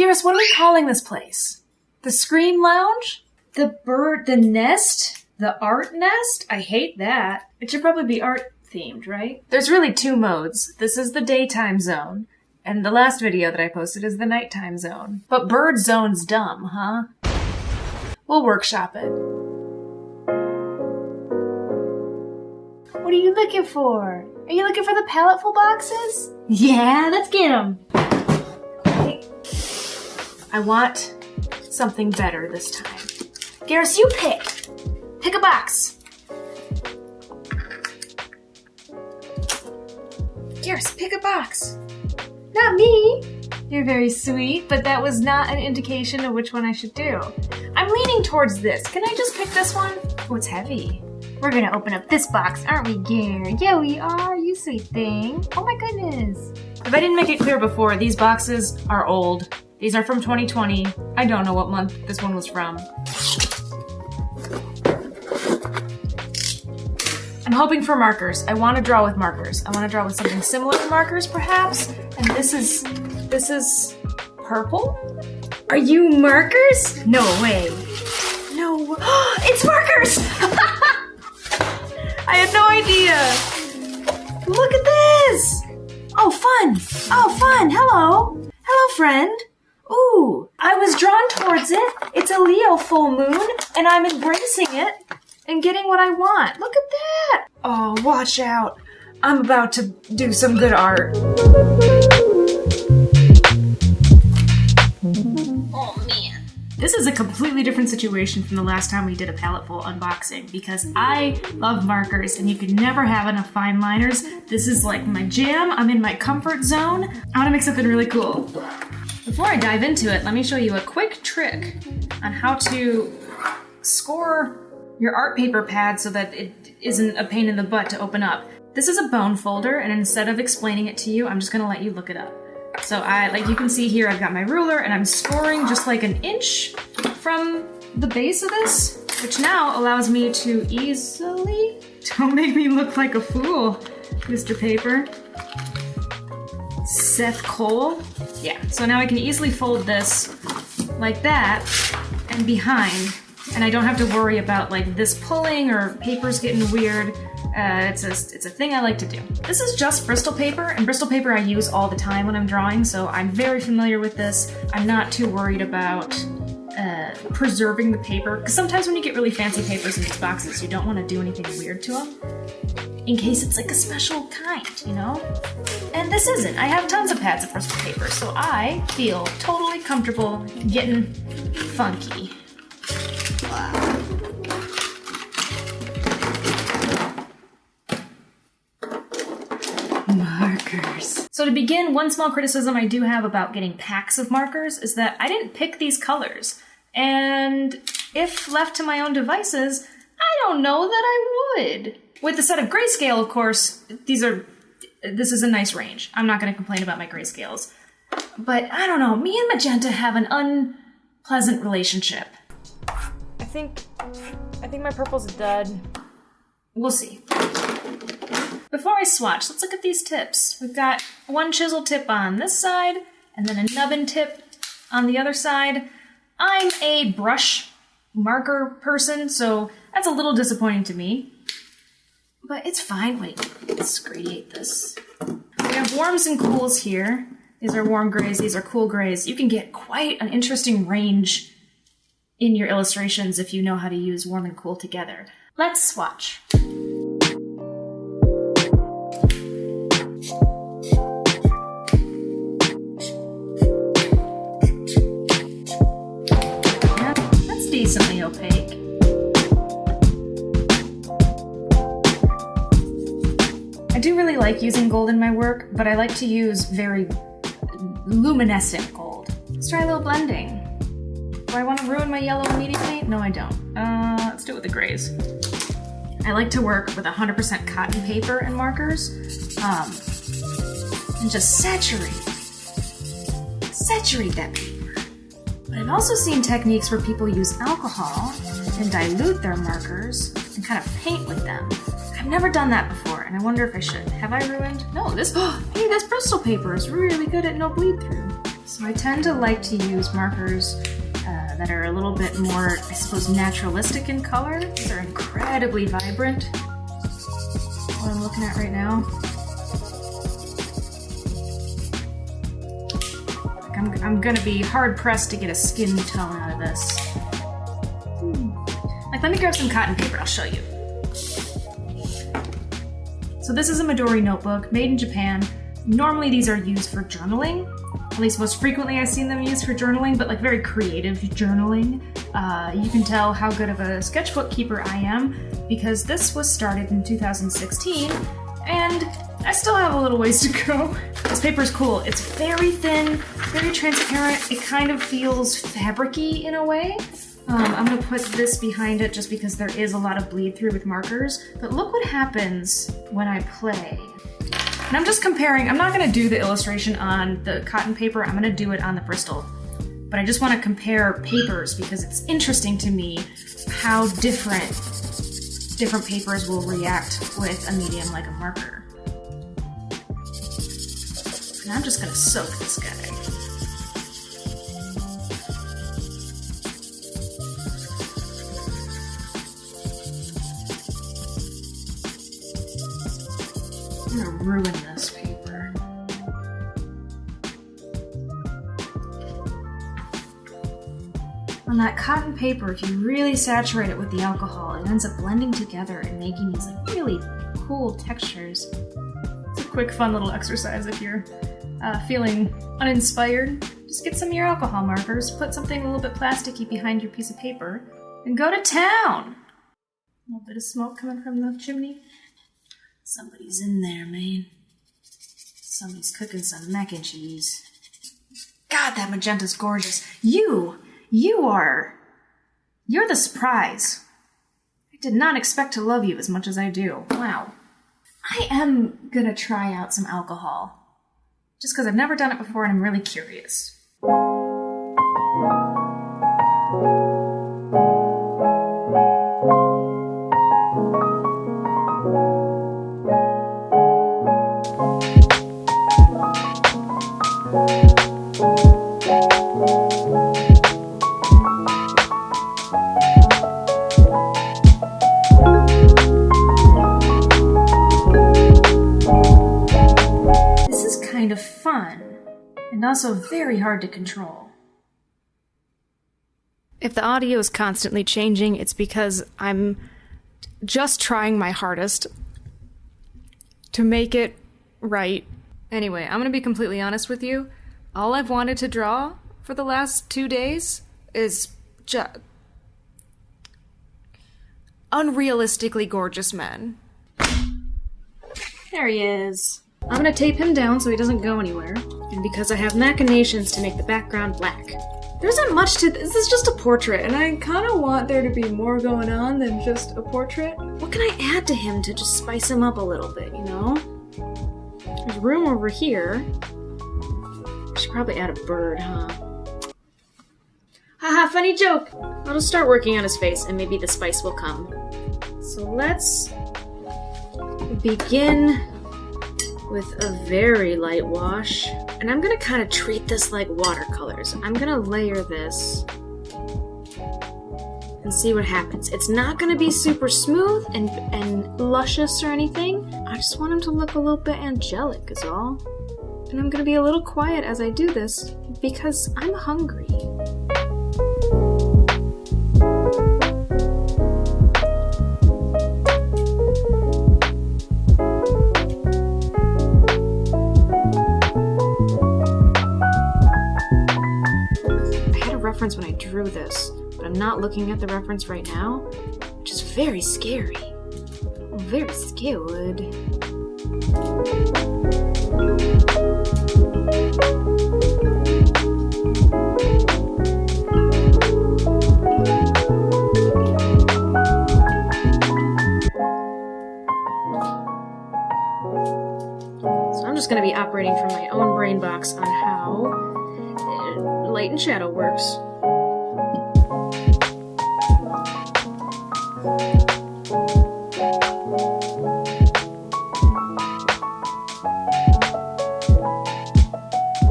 Garrus, what are we calling this place? The Scream Lounge? The nest? The art nest? I hate that. It should probably be art themed, right? There's really two modes. This is the daytime zone, and the last video that I posted is the nighttime zone. But bird zone's dumb, huh? We'll workshop it. What are you looking for? Are you looking for the Paletteful boxes? Yeah, let's get them. Hey, I want something better this time. Garrus, you pick. Pick a box. Garrus, pick a box. Not me. You're very sweet, but that was not an indication of which one I should do. I'm leaning towards this. Can I just pick this one? Oh, it's heavy. We're gonna open up this box, aren't we, Gare? Yeah, we are, you sweet thing. Oh my goodness. If I didn't make it clear before, these boxes are old. These are from 2020. I don't know what month this one was from. I'm hoping for markers. I want to draw with markers. I want to draw with something similar to markers, perhaps. And this is purple? Are you markers? No way. No, it's markers! I had no idea. Look at this. Oh, fun. Oh, fun. Hello. Hello, friend. Ooh, I was drawn towards it. It's a Leo full moon, and I'm embracing it and getting what I want. Look at that. Oh, watch out. I'm about to do some good art. Oh, man. This is a completely different situation from the last time we did a Paletteful unboxing because I love markers and you can never have enough fine liners. This is like my jam. I'm in my comfort zone. I want to make something really cool. Before I dive into it, let me show you a quick trick on how to score your art paper pad so that it isn't a pain in the butt to open up. This is a bone folder, and instead of explaining it to you, I'm just gonna let you look it up. So like you can see here, I've got my ruler and I'm scoring just like an inch from the base of this, which now allows me to easily, don't make me look like a fool, Mr. Paper. Seth Cole. Yeah, so now I can easily fold this like that and behind, and I don't have to worry about like this pulling or papers getting weird. It's a thing I like to do. This is just Bristol paper, and Bristol paper I use all the time when I'm drawing, so I'm very familiar with this. I'm not too worried about preserving the paper, because sometimes when you get really fancy papers in these boxes, you don't want to do anything weird to them, in case it's like a special kind, you know? And this isn't. I have tons of pads of Bristol paper, so I feel totally comfortable getting funky. Wow. Markers. So to begin, one small criticism I do have about getting packs of markers is that I didn't pick these colors. And if left to my own devices, I don't know that I would. With the set of grayscale, of course, this is a nice range. I'm not going to complain about my grayscales. But I don't know, me and magenta have an unpleasant relationship. I think my purple's a dud. We'll see. Before I swatch, let's look at these tips. We've got one chisel tip on this side, and then a nubbin tip on the other side. I'm a brush marker person, so that's a little disappointing to me. But it's fine. Wait, let's gradiate this. We have warms and cools here. These are warm grays, these are cool grays. You can get quite an interesting range in your illustrations if you know how to use warm and cool together. Let's swatch. Decently opaque. I do really like using gold in my work, but I like to use very luminescent gold. Let's try a little blending. Do I want to ruin my yellow and medium paint? No, I don't. Let's do it with the grays. I like to work with 100% cotton paper and markers, and just saturate that paper. But I've also seen techniques where people use alcohol and dilute their markers and kind of paint with them. I've never done that before, and I wonder if I should. Have I ruined? No, hey, this Bristol paper is really good at no bleed through. So I tend to like to use markers that are a little bit more, I suppose, naturalistic in color. These are incredibly vibrant. What I'm looking at right now. Like I'm gonna be hard pressed to get a skin tone out of this. Like, let me grab some cotton paper, I'll show you. So this is a Midori notebook, made in Japan. Normally these are used for journaling. At least most frequently I've seen them used for journaling, but like very creative journaling. You can tell how good of a sketchbook keeper I am because this was started in 2016 and I still have a little ways to go. This paper is cool. It's very thin, very transparent. It kind of feels fabric-y in a way. I'm gonna put this behind it just because there is a lot of bleed through with markers, but look what happens when I play. And I'm just comparing, I'm not gonna do the illustration on the cotton paper, I'm gonna do it on the Bristol. But I just wanna compare papers because it's interesting to me how different papers will react with a medium like a marker. And I'm just gonna soak this guy. I'm gonna ruin this paper. On that cotton paper, if you really saturate it with the alcohol, it ends up blending together and making these like really cool textures. It's a quick, fun little exercise if you're feeling uninspired. Just get some of your alcohol markers, put something a little bit plasticky behind your piece of paper, and go to town! A little bit of smoke coming from the chimney. Somebody's in there, man. Somebody's cooking some mac and cheese. God, that magenta's gorgeous. You're the surprise. I did not expect to love you as much as I do. Wow. I am gonna try out some alcohol. Just because I've never done it before and I'm really curious. And also very hard to control. If the audio is constantly changing, it's because I'm just trying my hardest to make it right. Anyway, I'm gonna be completely honest with you. All I've wanted to draw for the last 2 days is just unrealistically gorgeous men. There he is. I'm gonna tape him down so he doesn't go anywhere, and because I have machinations to make the background black. There isn't much to this. This is just a portrait, and I kind of want there to be more going on than just a portrait. What can I add to him to just spice him up a little bit, you know? There's room over here. I should probably add a bird, huh? Haha, funny joke! I'll just start working on his face, and maybe the spice will come. So let's begin with a very light wash. And I'm gonna kind of treat this like watercolors. I'm gonna layer this and see what happens. It's not gonna be super smooth and luscious or anything. I just want him to look a little bit angelic is all. And I'm gonna be a little quiet as I do this because I'm hungry. Reference when I drew this, but I'm not looking at the reference right now, which is very scary. I'm very scared. So I'm just going to be operating from my own brain box on how light and shadow works.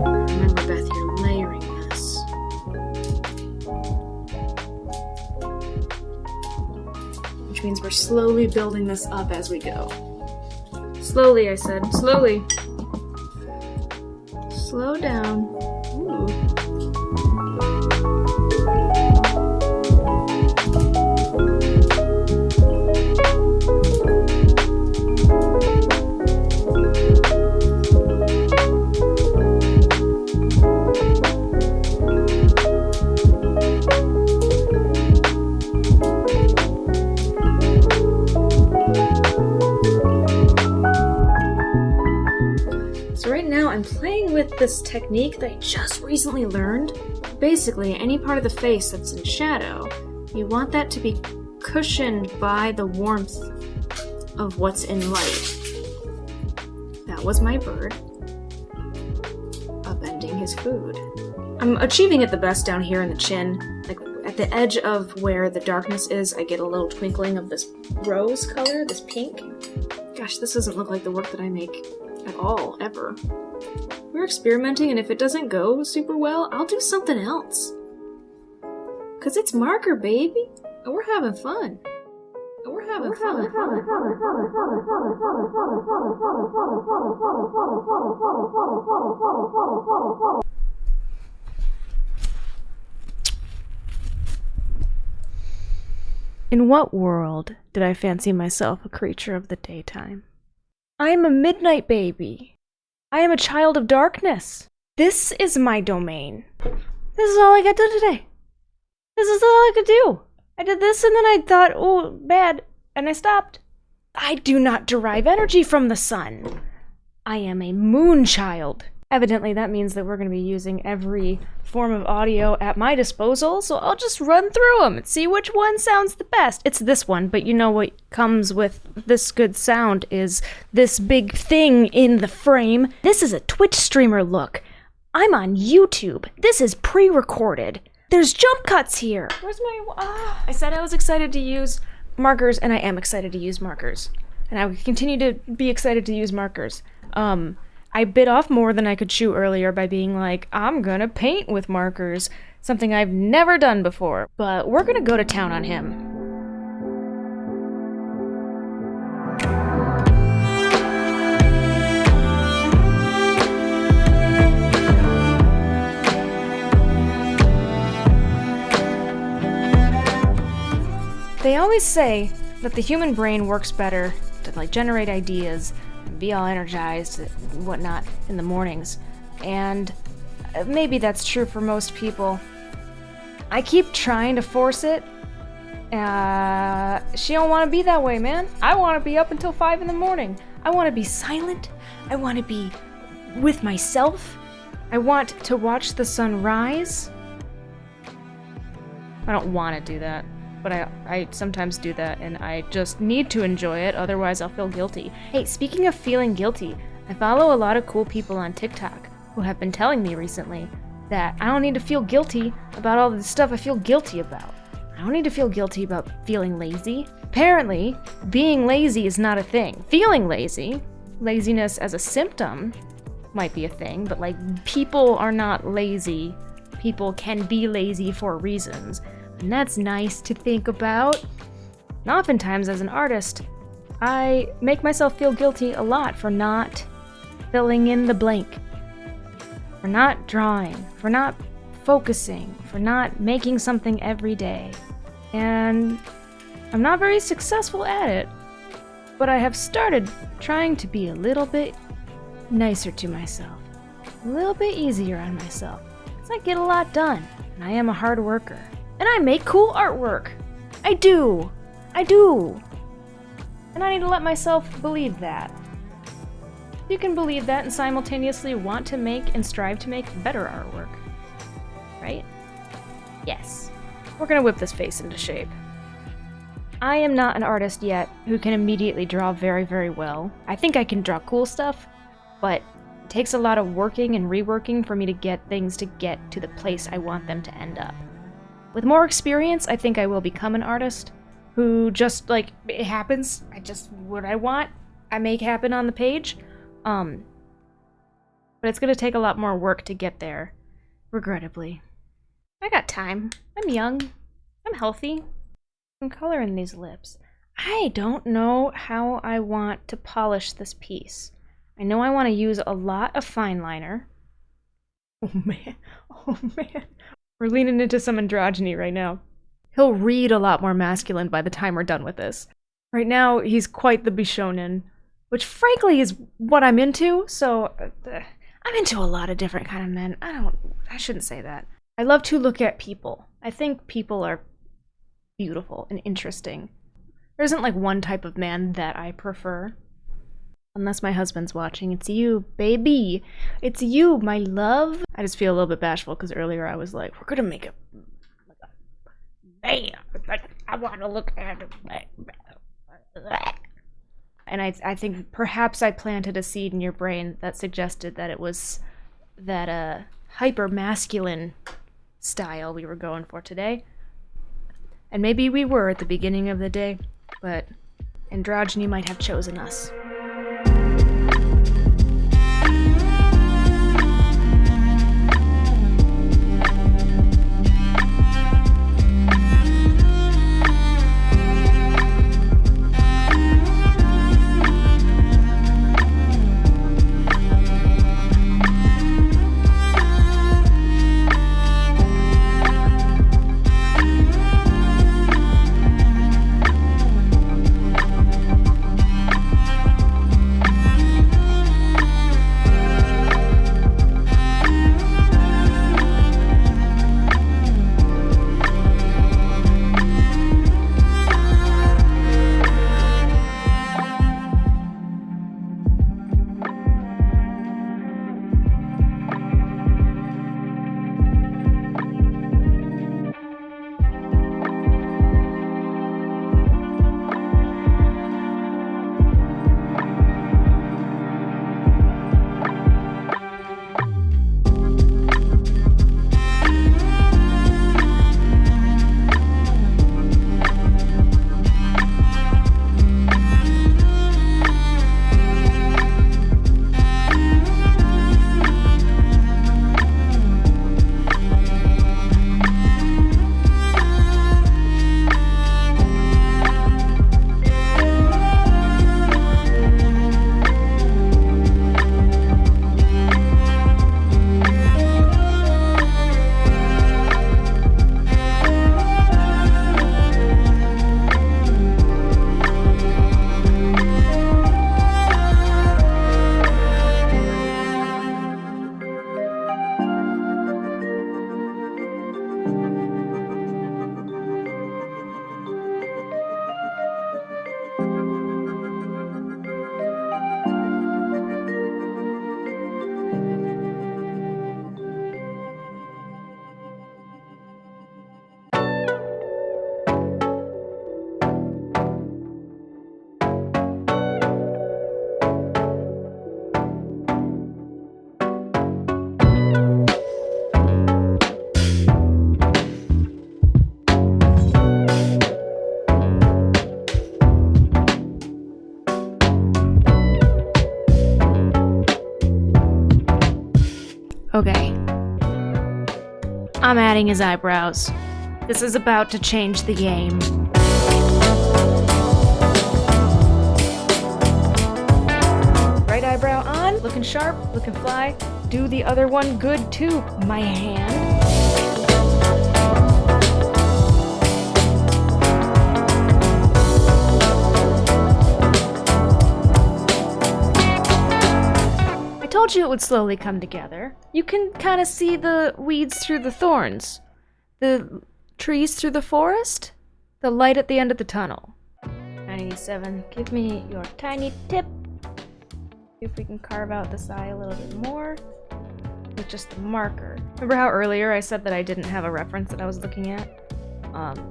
Remember, Beth, you're layering which means we're slowly building this up as we go. Slowly, I said. Slowly. Slow down. Ooh. So right now I'm playing with this technique that I just recently learned. Basically, any part of the face that's in shadow, you want that to be cushioned by the warmth of what's in light. That was my bird upending his food. I'm achieving it the best down here in the chin. Like at the edge of where the darkness is, I get a little twinkling of this rose color, this pink. Gosh, this doesn't look like the work that I make at all, ever. We're experimenting, and if it doesn't go super well, I'll do something else. Cause it's marker, baby, and we're having fun. And we're having fun. In what world did I fancy myself a creature of the daytime? I am a midnight baby. I am a child of darkness. This is my domain. This is all I got done today. This is all I could do. I did this and then I thought, oh, bad, and I stopped. I do not derive energy from the sun. I am a moon child. Evidently, that means that we're going to be using every form of audio at my disposal, so I'll just run through them and see which one sounds the best. It's this one, but you know what comes with this good sound is this big thing in the frame. This is a Twitch streamer look. I'm on YouTube. This is pre-recorded. There's jump cuts here. Where's my... I said I was excited to use markers, and I am excited to use markers. And I will continue to be excited to use markers. I bit off more than I could chew earlier by being like, I'm gonna paint with markers, something I've never done before. But we're gonna go to town on him. They always say that the human brain works better to generate ideas and be all energized and whatnot in the mornings. And maybe that's true for most people. I keep trying to force it. She don't want to be that way, man. I want to be up until 5 in the morning. I want to be silent. I want to be with myself. I want to watch the sun rise. I don't want to do that. But I sometimes do that, and I just need to enjoy it, otherwise I'll feel guilty. Hey, speaking of feeling guilty, I follow a lot of cool people on TikTok who have been telling me recently that I don't need to feel guilty about all the stuff I feel guilty about. I don't need to feel guilty about feeling lazy. Apparently, being lazy is not a thing. Feeling lazy, laziness as a symptom, might be a thing, but people are not lazy. People can be lazy for reasons. And that's nice to think about. And oftentimes, as an artist, I make myself feel guilty a lot for not filling in the blank, for not drawing, for not focusing, for not making something every day. And I'm not very successful at it, but I have started trying to be a little bit nicer to myself, a little bit easier on myself, because I get a lot done, and I am a hard worker. And I make cool artwork. I do. And I need to let myself believe that. You can believe that and simultaneously want to make and strive to make better artwork. Right? Yes. We're gonna whip this face into shape. I am not an artist yet who can immediately draw very, very well. I think I can draw cool stuff, but it takes a lot of working and reworking for me to get things to get to the place I want them to end up. With more experience, I think I will become an artist who just, it happens. What I want, I make happen on the page. But it's gonna take a lot more work to get there, regrettably. I got time. I'm young. I'm healthy. I'm coloring these lips. I don't know how I want to polish this piece. I know I want to use a lot of fine liner. Oh man, we're leaning into some androgyny right now. He'll read a lot more masculine by the time we're done with this. Right now, he's quite the bishonen, which frankly is what I'm into, so I'm into a lot of different kind of men. I shouldn't say that. I love to look at people. I think people are beautiful and interesting. There isn't like one type of man that I prefer. Unless my husband's watching. It's you, baby. It's you, my love. I just feel a little bit bashful because earlier I was like, we're gonna make a man. I want to look at it. And I think perhaps I planted a seed in your brain that suggested that it was that hyper masculine style we were going for today. And maybe we were at the beginning of the day, but androgyny might have chosen us. Okay. I'm adding his eyebrows. This is about to change the game. Right eyebrow on, looking sharp, looking fly. Do the other one good too, my hand. I told you it would slowly come together. You can kind of see the weeds through the thorns, the trees through the forest, the light at the end of the tunnel. 97, give me your tiny tip. See if we can carve out this eye a little bit more with just the marker. Remember how earlier I said that I didn't have a reference that I was looking at?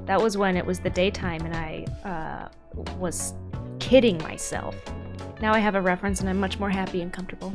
That was when it was the daytime and I was kidding myself. Now I have a reference and I'm much more happy and comfortable.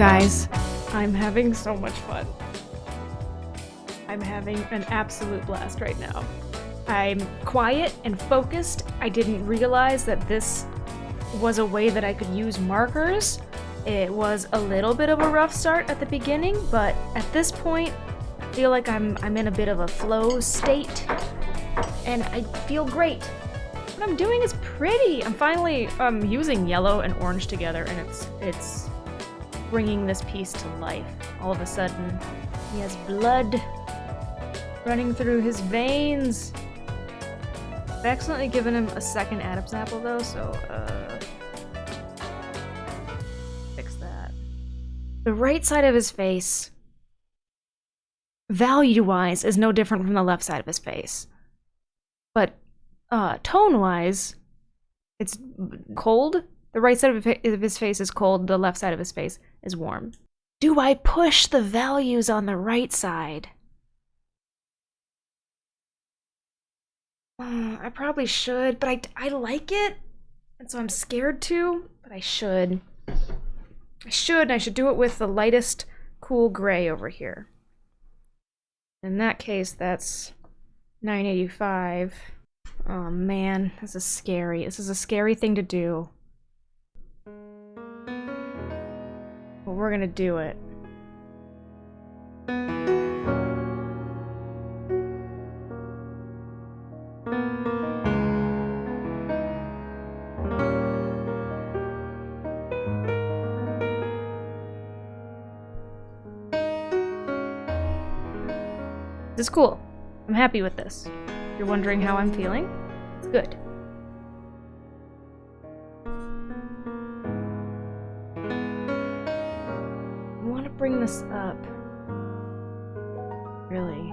guys, I'm having so much fun. I'm having an absolute blast right now. I'm quiet and focused. I didn't realize that this was a way that I could use markers. It was a little bit of a rough start at the beginning, but at this point, I feel like I'm in a bit of a flow state, and I feel great. What I'm doing is pretty. I'm finally using yellow and orange together, and it's bringing this piece to life. All of a sudden, he has blood running through his veins. I've accidentally given him a second Adam's apple though, so fix that. The right side of his face, value-wise, is no different from the left side of his face. But tone-wise, it's cold. The right side of his face is cold, the left side of his face is warm. Do I push the values on the right side? I probably should, but I like it, and so I'm scared to, but I should. I should do it with the lightest cool gray over here. In that case, that's 985. Oh man, this is scary. This is a scary thing to do. But we're gonna do it. This is cool. I'm happy with this. If you're wondering how I'm feeling, it's good. I want to bring this up. Really.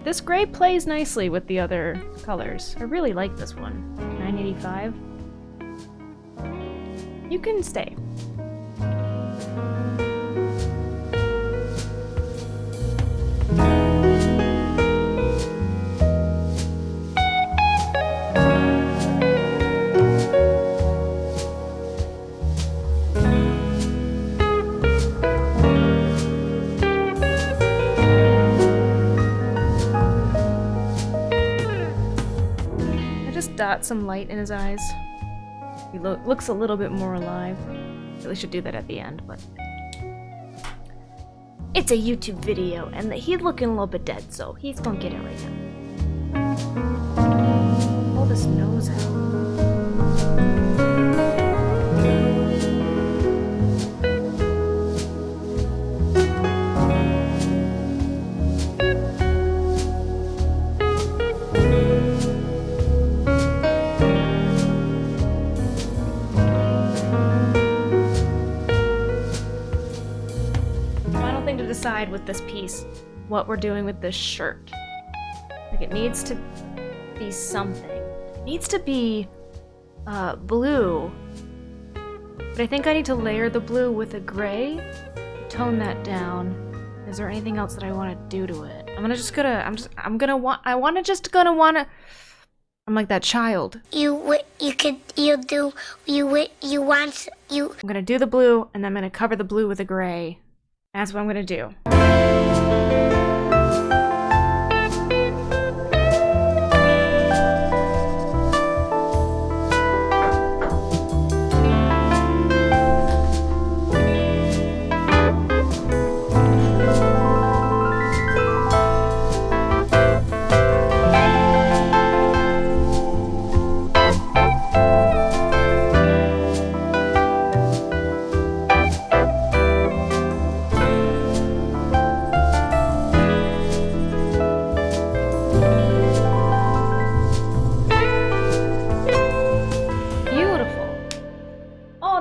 This gray plays nicely with the other colors. I really like this one. 985. You can stay. I just dot some light in his eyes. He looks a little bit more alive. Really should do that at the end, but it's a YouTube video, and he's looking a little bit dead, so he's gonna get it right now. Pull this nose out. Decide with this piece what we're doing with this shirt. Like, it needs to be something. It needs to be blue, but I think I need to layer the blue with a gray, tone that down. Is there anything else that I want to do to it? I'm like that child. I'm gonna do the blue, and then I'm gonna cover the blue with a gray. That's what I'm gonna do.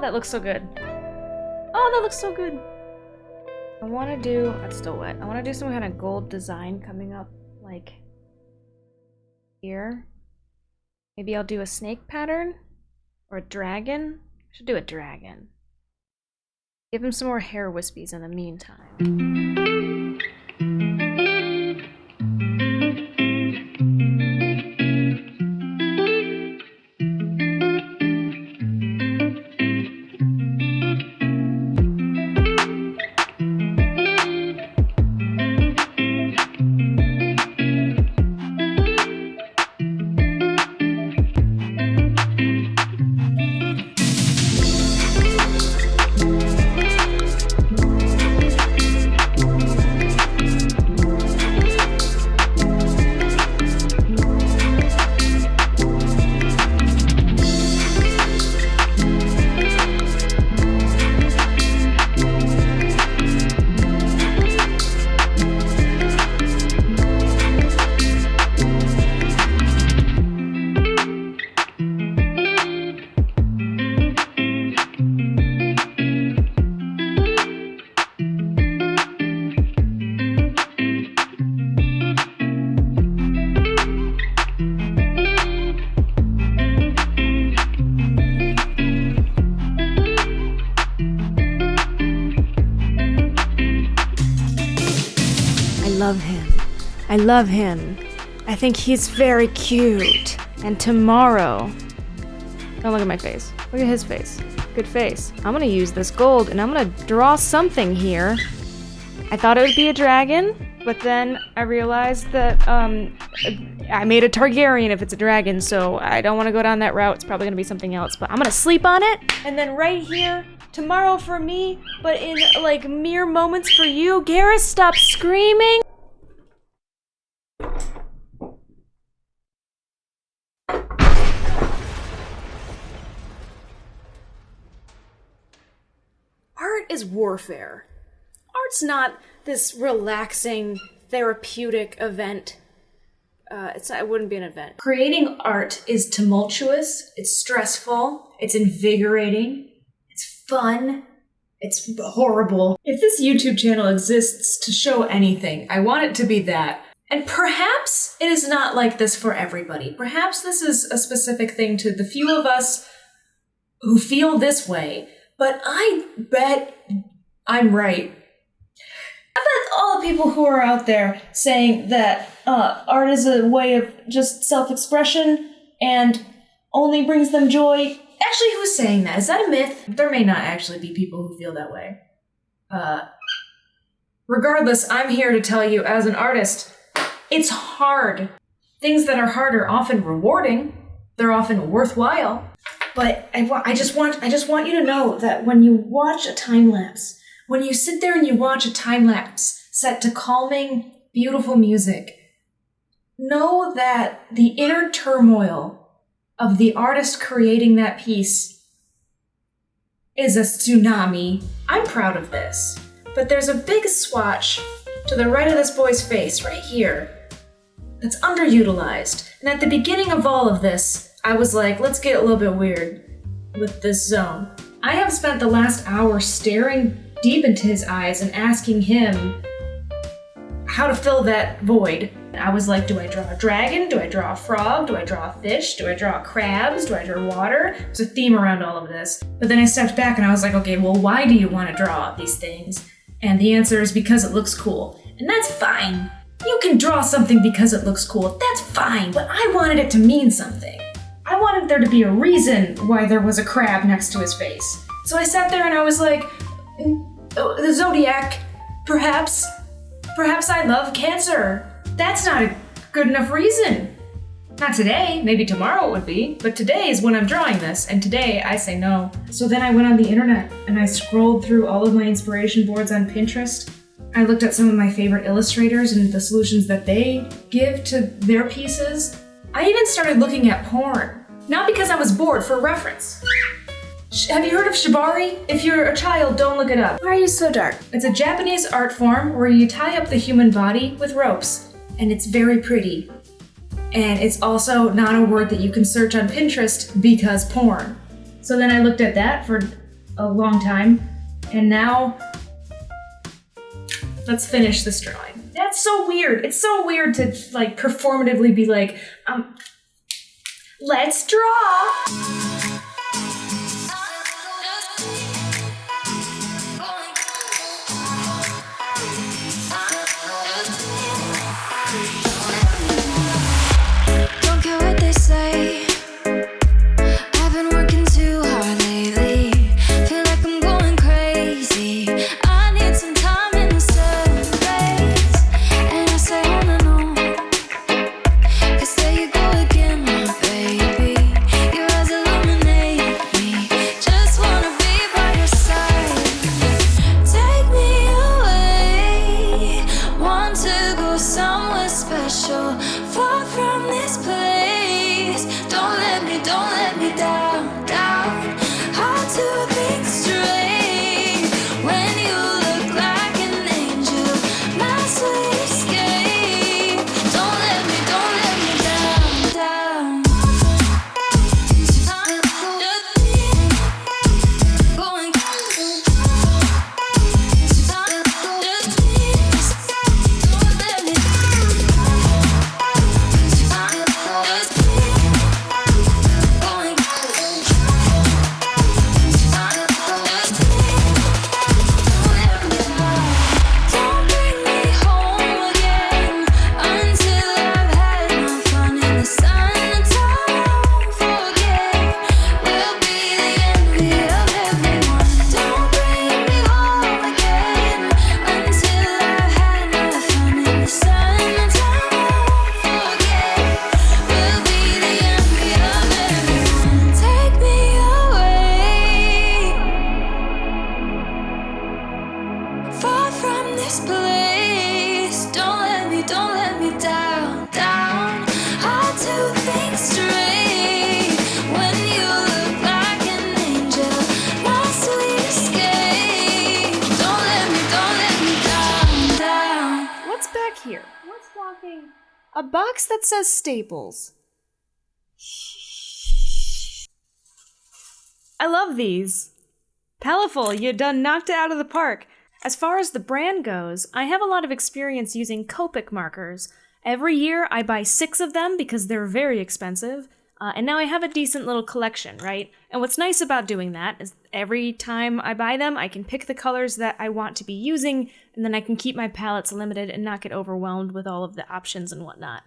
That looks so good. Oh, that looks so good. I want to do, it's still wet. I want to do some kind of gold design coming up, like here. Maybe I'll do a snake pattern or a dragon. I should do a dragon. Give him some more hair wispies in the meantime. love him. I love him. I think he's very cute. And tomorrow... Don't look at my face. Look at his face. Good face. I'm gonna use this gold and I'm gonna draw something here. I thought it would be a dragon, but then I realized that I made a Targaryen if it's a dragon, so I don't want to go down that route. It's probably gonna be something else, but I'm gonna sleep on it. And then right here, tomorrow for me, but in like mere moments for you. Garrus, stop screaming. Art is warfare. Art's not this relaxing, therapeutic event. It wouldn't be an event. Creating art is tumultuous, it's stressful, it's invigorating, it's fun, it's horrible. If this YouTube channel exists to show anything, I want it to be that. And perhaps it is not like this for everybody. Perhaps this is a specific thing to the few of us who feel this way. But I bet I'm right. I bet all the people who are out there saying that art is a way of just self-expression and only brings them joy. Actually, who's saying that? Is that a myth? There may not actually be people who feel that way. Regardless, I'm here to tell you as an artist, it's hard. Things that are hard are often rewarding. They're often worthwhile. But I just want you to know that when you watch a time-lapse, when you sit there and you watch a time-lapse set to calming, beautiful music, know that the inner turmoil of the artist creating that piece is a tsunami. I'm proud of this. But there's a big swatch to the right of this boy's face, right here, that's underutilized. And at the beginning of all of this, I was like, let's get a little bit weird with this zone. I have spent the last hour staring deep into his eyes and asking him how to fill that void. I was like, do I draw a dragon? Do I draw a frog? Do I draw a fish? Do I draw crabs? Do I draw water? There's a theme around all of this. But then I stepped back and I was like, okay, well, why do you want to draw these things? And the answer is because it looks cool. And that's fine. You can draw something because it looks cool. That's fine. But I wanted it to mean something. I wanted there to be a reason why there was a crab next to his face. So I sat there and I was like, the zodiac, perhaps I love Cancer. That's not a good enough reason. Not today, maybe tomorrow it would be, but today is when I'm drawing this, and today I say no. So then I went on the internet and I scrolled through all of my inspiration boards on Pinterest. I looked at some of my favorite illustrators and the solutions that they give to their pieces. I even started looking at porn. Not because I was bored, for reference. Have you heard of shibari? If you're a child, don't look it up. Why are you so dark? It's a Japanese art form where you tie up the human body with ropes, and it's very pretty. And it's also not a word that you can search on Pinterest because porn. So then I looked at that for a long time, and now let's finish this drawing. That's so weird. It's so weird to like performatively be like, let's draw. Don't care what they say. I've been working too hard lately. Feel like I'm going crazy. I need some time in the sunrise. And I say on and on. 'Cause there you go again, my baby. Your eyes are What's back here? What's blocking? A box that says Staples. I love these. Paletteful, you done knocked it out of the park. As far as the brand goes, I have a lot of experience using Copic markers. Every year I buy 6 of them because they're very expensive, and now I have a decent little collection, right? And what's nice about doing that is every time I buy them, I can pick the colors that I want to be using, and then I can keep my palettes limited and not get overwhelmed with all of the options and whatnot.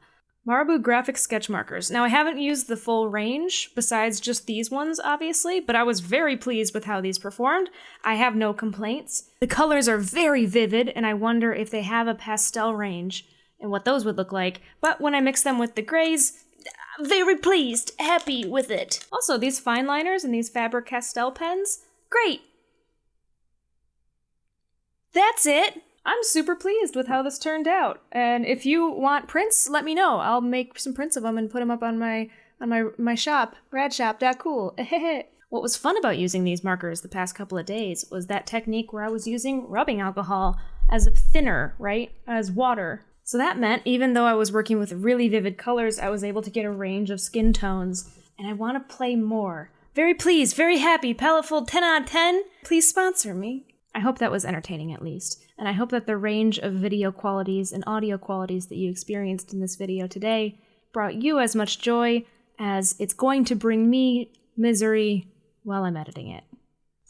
Marabu graphic sketch markers. Now, I haven't used the full range, besides just these ones, obviously, but I was very pleased with how these performed. I have no complaints. The colors are very vivid, and I wonder if they have a pastel range and what those would look like. But when I mix them with the grays, very pleased, happy with it. Also, these fine liners and these Faber-Castell pens, great. That's it. I'm super pleased with how this turned out. And if you want prints, let me know. I'll make some prints of them and put them up on my shop, radshop.cool. What was fun about using these markers the past couple of days was that technique where I was using rubbing alcohol as a thinner, right? As water. So that meant even though I was working with really vivid colors, I was able to get a range of skin tones, and I want to play more. Very pleased, very happy, Paletteful 10 out of 10. Please sponsor me. I hope that was entertaining at least, and I hope that the range of video qualities and audio qualities that you experienced in this video today brought you as much joy as it's going to bring me misery while I'm editing it.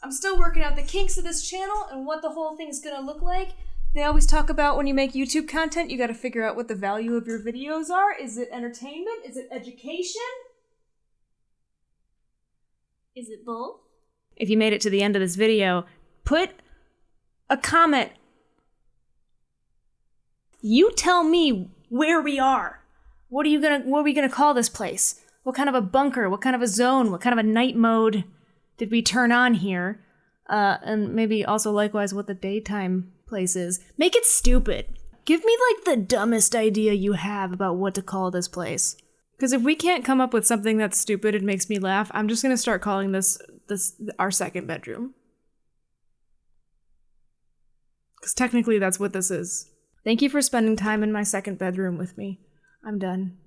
I'm still working out the kinks of this channel and what the whole thing's gonna look like. They always talk about when you make YouTube content, you gotta figure out what the value of your videos are. Is it entertainment? Is it education? Is it both? If you made it to the end of this video, put a comment. You tell me where we are. What are we gonna call this place? What kind of a bunker? What kind of a zone? What kind of a night mode did we turn on here? And maybe also likewise what the daytime place is. Make it stupid. Give me like the dumbest idea you have about what to call this place. Because if we can't come up with something that's stupid and makes me laugh, I'm just gonna start calling this our second bedroom. Because technically that's what this is. Thank you for spending time in my second bedroom with me. I'm done.